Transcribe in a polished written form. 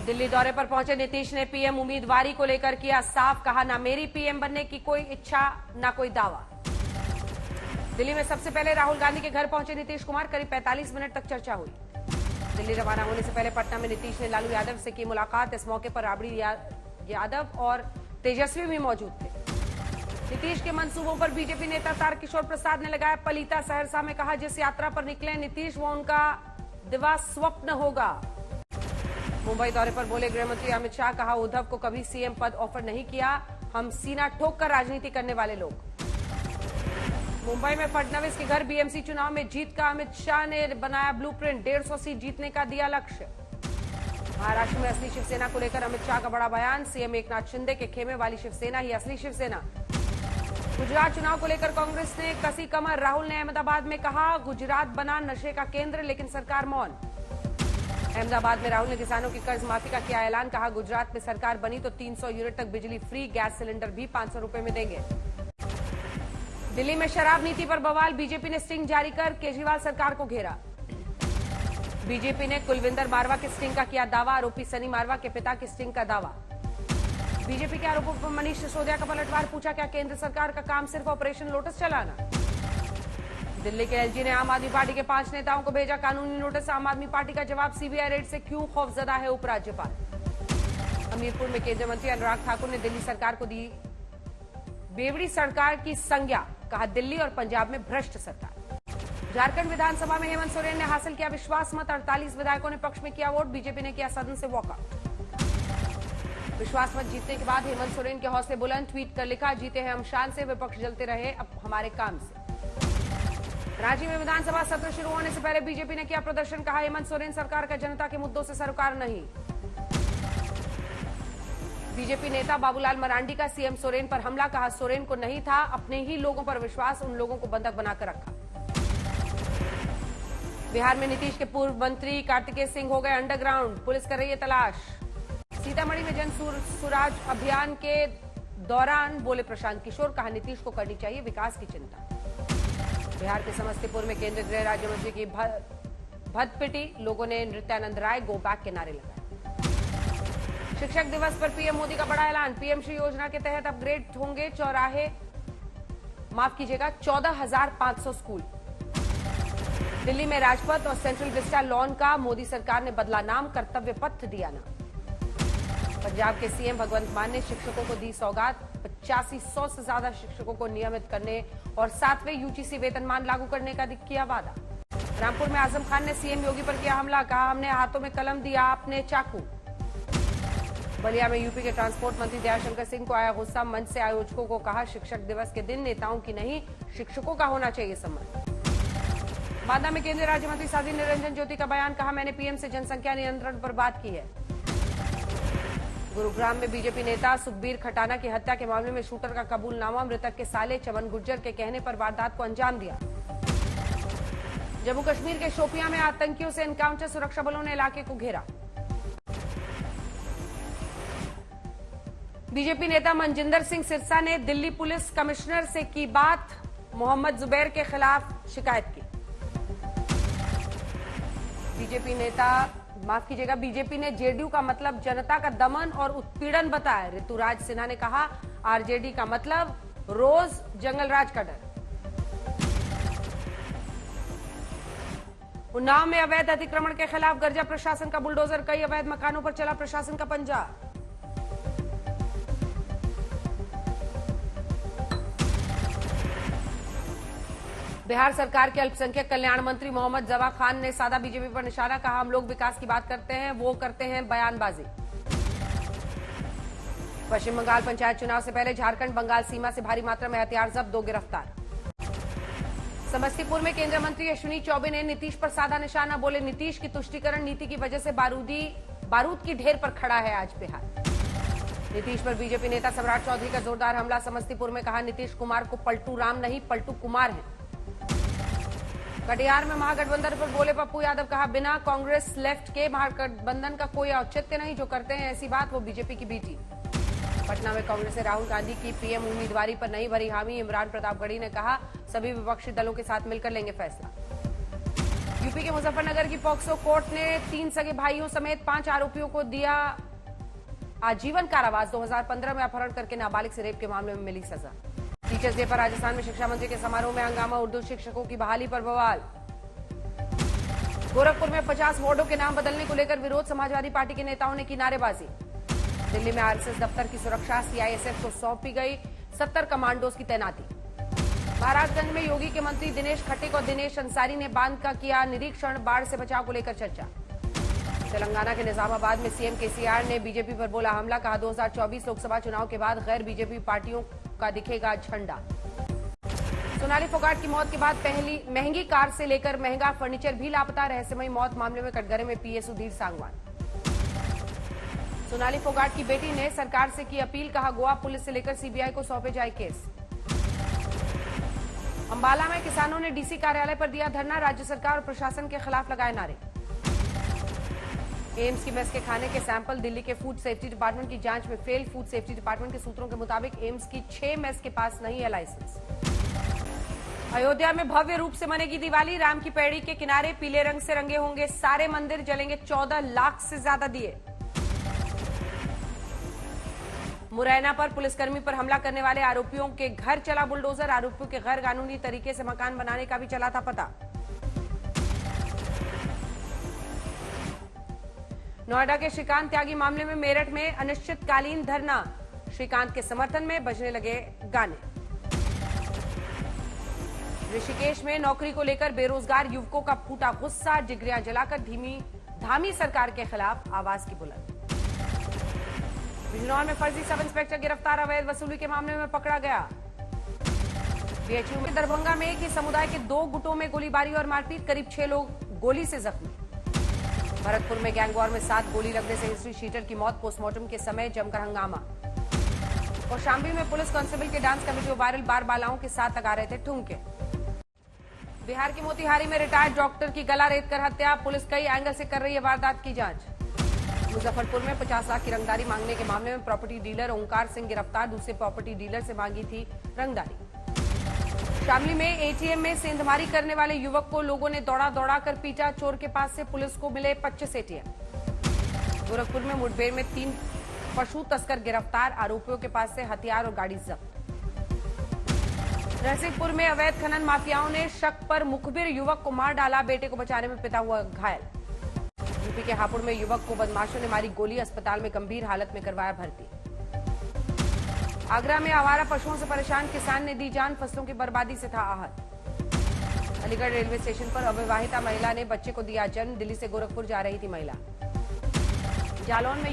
दिल्ली दौरे पर पहुंचे नीतीश ने पीएम उम्मीदवारी को लेकर किया साफ, कहा ना मेरी पीएम बनने की कोई इच्छा ना कोई दावा। दिल्ली में सबसे पहले राहुल गांधी के घर पहुंचे नीतीश कुमार, करीब 45 मिनट तक चर्चा हुई। दिल्ली रवाना होने से पहले पटना में नीतीश ने लालू यादव से की मुलाकात। इस मौके पर राबड़ी यादव और तेजस्वी भी मौजूद थे। नीतीश के मंसूबों पर बीजेपी नेता तारकिशोर प्रसाद ने लगाया पलीता। सहरसा में कहा जिस यात्रा पर निकले नीतीश वो उनका दिवा स्वप्न होगा। मुंबई दौरे पर बोले गृहमंत्री अमित शाह, कहा उद्धव को कभी सीएम पद ऑफर नहीं किया, हम सीना ठोक कर राजनीति करने वाले लोग। मुंबई में फडणवीस के घर बीएमसी चुनाव में जीत का अमित शाह ने बनाया ब्लूप्रिंट, 150 सीट जीतने का दिया लक्ष्य। महाराष्ट्र में असली शिवसेना को लेकर अमित शाह का बड़ा बयान, सीएम एकनाथ शिंदे के खेमे वाली शिवसेना ही असली शिवसेना। गुजरात चुनाव को लेकर कांग्रेस ने कसी कमर, राहुल ने अहमदाबाद में कहा गुजरात बना नशे का केंद्र, लेकिन सरकार मौन। अहमदाबाद में राहुल ने किसानों की कर्ज माफी का किया ऐलान, कहा गुजरात में सरकार बनी तो 300 यूनिट तक बिजली फ्री, गैस सिलेंडर भी 500 रुपए में देंगे। दिल्ली में शराब नीति पर बवाल, बीजेपी ने स्टिंग जारी कर केजरीवाल सरकार को घेरा। बीजेपी ने कुलविंदर मारवा के स्टिंग का किया दावा, आरोपी सनी मारवा के पिता की स्टिंग का दावा। बीजेपी के आरोपों पर मनीष सिसोदिया का पलटवार, पूछा क्या केंद्र सरकार का काम सिर्फ ऑपरेशन लोटस चलाना। दिल्ली के एलजी ने आम आदमी पार्टी के 5 नेताओं को भेजा कानूनी नोटिस। आम आदमी पार्टी का जवाब, सीबीआई रेड से क्यों खौफजदा है उपराज्यपाल। हमीरपुर में केंद्रीय मंत्री अनुराग ठाकुर ने दिल्ली सरकार को दी बेवड़ी सरकार की संज्ञा, कहा दिल्ली और पंजाब में भ्रष्ट सरकार। झारखंड विधानसभा में हेमंत सोरेन ने हासिल किया विश्वास मत, 48 विधायकों ने पक्ष में किया वोट, बीजेपी ने किया सदन से वॉकआउट। विश्वास मत जीतने के बाद हेमंत सोरेन के हौसले बुलंद, ट्वीट कर लिखा जीते हैं हम शान से, विपक्ष जलते रहे अब हमारे काम से। रांची में विधानसभा सत्र शुरू होने से पहले बीजेपी ने किया प्रदर्शन, कहा हेमंत सोरेन सरकार का जनता के मुद्दों से सरोकार नहीं। बीजेपी नेता बाबूलाल मरांडी का सीएम सोरेन पर हमला, कहा सोरेन को नहीं था अपने ही लोगों पर विश्वास, उन लोगों को बंधक बनाकर रखा। बिहार में नीतीश के पूर्व मंत्री कार्तिकेय सिंह हो गए अंडरग्राउंड, पुलिस कर रही है तलाश। सीतामढ़ी में जन सुराज अभियान के दौरान बोले प्रशांत किशोर, कहा नीतीश को करनी चाहिए विकास की चिंता। बिहार के समस्तीपुर में केंद्रीय गृह राज्य मंत्री की भदपिटी, लोगों ने नृत्यानंद राय गो बैक के नारे लगाए। शिक्षक दिवस पर पीएम मोदी का बड़ा ऐलान, पीएम श्री योजना के तहत अपग्रेड होंगे 14,500 स्कूल। दिल्ली में राजपथ और सेंट्रल विस्टा लॉन का मोदी सरकार ने बदला नाम, कर्तव्य पथ दिया नाम। पंजाब के सीएम भगवंत मान ने शिक्षकों को दी सौगात, 8500 से ज्यादा शिक्षकों को नियमित करने और 7वें यूजीसी वेतनमान लागू करने का किया वादा। रामपुर में आजम खान ने सीएम योगी पर किया हमला, कहा हमने हाथों में कलम दिया, आपने चाकू। बलिया में यूपी के ट्रांसपोर्ट मंत्री दयाशंकर सिंह को आया गुस्सा, मंच से आयोजकों को कहा शिक्षक दिवस के दिन नेताओं की नहीं शिक्षकों का होना चाहिए सम्मान। बांदा में केंद्रीय राज्य मंत्री साध्वी निरंजन ज्योति का बयान, कहा मैंने पीएम से जनसंख्या नियंत्रण पर बात की है। गुरुग्राम में बीजेपी नेता सुखबीर खटाना की हत्या के मामले में शूटर का कबूलनामा, मृतक के साले चमन गुर्जर के कहने पर वारदात को अंजाम दिया। जम्मू कश्मीर के शोपियां में आतंकियों से एनकाउंटर, सुरक्षा बलों ने इलाके को घेरा। बीजेपी नेता मनजिंदर सिंह सिरसा ने दिल्ली पुलिस कमिश्नर से की बात, मोहम्मद जुबैर के खिलाफ शिकायत की। बीजेपी ने जेडीयू का मतलब जनता का दमन और उत्पीड़न बताया। ऋतुराज सिन्हा ने कहा आरजेडी का मतलब रोज जंगल राज का डर। उन्नाव में अवैध अतिक्रमण के खिलाफ गर्जा प्रशासन का बुलडोजर, कई अवैध मकानों पर चला प्रशासन का पंजा। बिहार सरकार के अल्पसंख्यक कल्याण मंत्री मोहम्मद जवा खान ने साधा बीजेपी पर निशाना, कहा हम लोग विकास की बात करते हैं, वो करते हैं बयानबाजी। पश्चिम बंगाल पंचायत चुनाव से पहले झारखंड बंगाल सीमा से भारी मात्रा में हथियार जब्त, 2 गिरफ्तार। समस्तीपुर में केंद्रीय मंत्री अश्विनी चौबे ने नीतीश पर साधा निशाना, बोले नीतीश की तुष्टीकरण नीति की वजह से बारूद की ढेर पर खड़ा है आज बिहार। नीतीश पर बीजेपी नेता सम्राट चौधरी का जोरदार हमला, समस्तीपुर में कहा नीतीश कुमार को पलटू राम नहीं पलटू कुमार है। कटिहार में महागठबंधन पर बोले पप्पू यादव, कहा बिना कांग्रेस लेफ्ट के महागठबंधन का कोई औचित्य नहीं, जो करते हैं ऐसी बात वो बीजेपी की बी टीम। पटना में कांग्रेस ने राहुल गांधी की पीएम उम्मीदवारी पर नहीं भरी हामी, इमरान प्रतापगढ़ी ने कहा सभी विपक्षी दलों के साथ मिलकर लेंगे फैसला। यूपी के मुजफ्फरनगर की पॉक्सो कोर्ट ने 3 सगे भाइयों समेत 5 आरोपियों को दिया आजीवन कारावास। 2015 में अपहरण करके नाबालिग से रेप के मामले में मिली सजा। टीचर्स डे पर राजस्थान में शिक्षा मंत्री के समारोह में हंगामा, उर्दू शिक्षकों की बहाली पर बवाल। गोरखपुर में 50 वार्डों के नाम बदलने को लेकर विरोध, समाजवादी पार्टी के नेताओं ने की नारेबाजी। दिल्ली में आरएसएस दफ्तर की सुरक्षा सीआईएसएफ को सौंपी गई, 70 कमांडोज की तैनाती। महाराजगंज में योगी के मंत्री दिनेश खट्टिक और दिनेश अंसारी ने बांध का किया निरीक्षण, बाढ़ से बचाव को लेकर चर्चा। तेलंगाना के निजामाबाद में सीएम केसीआर ने बीजेपी पर बोला हमला, कहा 2024 लोकसभा चुनाव के बाद गैर बीजेपी पार्टियों का दिखेगा झंडा। सोनाली फोगाट की मौत के बाद पहली महंगी कार से लेकर महंगा फर्नीचर भी लापता, रहस्यमयी मौत मामले में कटघरे में पीए सुधीर सांगवान। सोनाली फोगाट की बेटी ने सरकार से की अपील, कहा गोवा पुलिस से लेकर सीबीआई को सौंपे जाए केस। अंबाला में किसानों ने डीसी कार्यालय पर दिया धरना, राज्य सरकार और प्रशासन के खिलाफ लगाए नारे। एम्स की मेस के खाने के सैंपल दिल्ली के फूड सेफ्टी डिपार्टमेंट की जांच में फेल। फूड सेफ्टी डिपार्टमेंट के सूत्रों के मुताबिक एम्स की 6 मेस के पास नहीं है लाइसेंस। अयोध्या में भव्य रूप से मनेगी दिवाली, राम की पैड़ी के किनारे पीले रंग से रंगे होंगे सारे मंदिर, जलेंगे 14 लाख से ज्यादा दिए। मुरैना पर पुलिसकर्मी पर हमला करने वाले आरोपियों के घर चला बुलडोजर, आरोपियों के गैर कानूनी तरीके से मकान बनाने का भी चला था पता। नोएडा के श्रीकांत त्यागी मामले में मेरठ में अनिश्चितकालीन धरना, श्रीकांत के समर्थन में बजने लगे गाने। ऋषिकेश में नौकरी को लेकर बेरोजगार युवकों का फूटा गुस्सा, डिग्रियां जलाकर धामी सरकार के खिलाफ आवाज की बुलंद। बिजनौर में फर्जी सब इंस्पेक्टर गिरफ्तार, अवैध वसूली के मामले में पकड़ा गया। बीएचयू में दरभंगा में एक ही समुदाय के 2 गुटों में गोलीबारी और मारपीट, करीब 6 लोग गोली से जख्मी। भरतपुर में गैंगवॉर में 7 गोली लगने से हिस्ट्री शीटर की मौत, पोस्टमार्टम के समय जमकर हंगामा। और शामली में पुलिस कांस्टेबल के डांस का वीडियो वायरल, बार बालाओं के साथ लगा रहे थे ठुमके। बिहार के मोतिहारी में रिटायर्ड डॉक्टर की गला रेत कर हत्या, पुलिस कई एंगल से कर रही है वारदात की जांच। मुजफ्फरपुर में 50 लाख की रंगदारी मांगने के मामले में प्रॉपर्टी डीलर ओंकार सिंह गिरफ्तार, दूसरे प्रॉपर्टी डीलर से मांगी थी रंगदारी। शामली में एटीएम में सेंधमारी करने वाले युवक को लोगों ने दौड़ा कर पीटा, चोर के पास से पुलिस को मिले 25 एटीएम। गोरखपुर में मुठभेड़ में 3 पशु तस्कर गिरफ्तार, आरोपियों के पास से हथियार और गाड़ी जब्त। नरसिंहपुर में अवैध खनन माफियाओं ने शक पर मुखबिर युवक को मार डाला, बेटे को बचाने में पिता हुआ घायल। यूपी के हापुड़ में युवक को बदमाशों ने मारी गोली, अस्पताल में गंभीर हालत में करवाया भर्ती। आगरा में आवारा पशुओं से परेशान किसान ने दी जान, फसलों की बर्बादी से था आहत। अलीगढ़ रेलवे स्टेशन पर अविवाहिता महिला ने बच्चे को दिया जन्म, दिल्ली से गोरखपुर जा रही थी महिला। जालौन में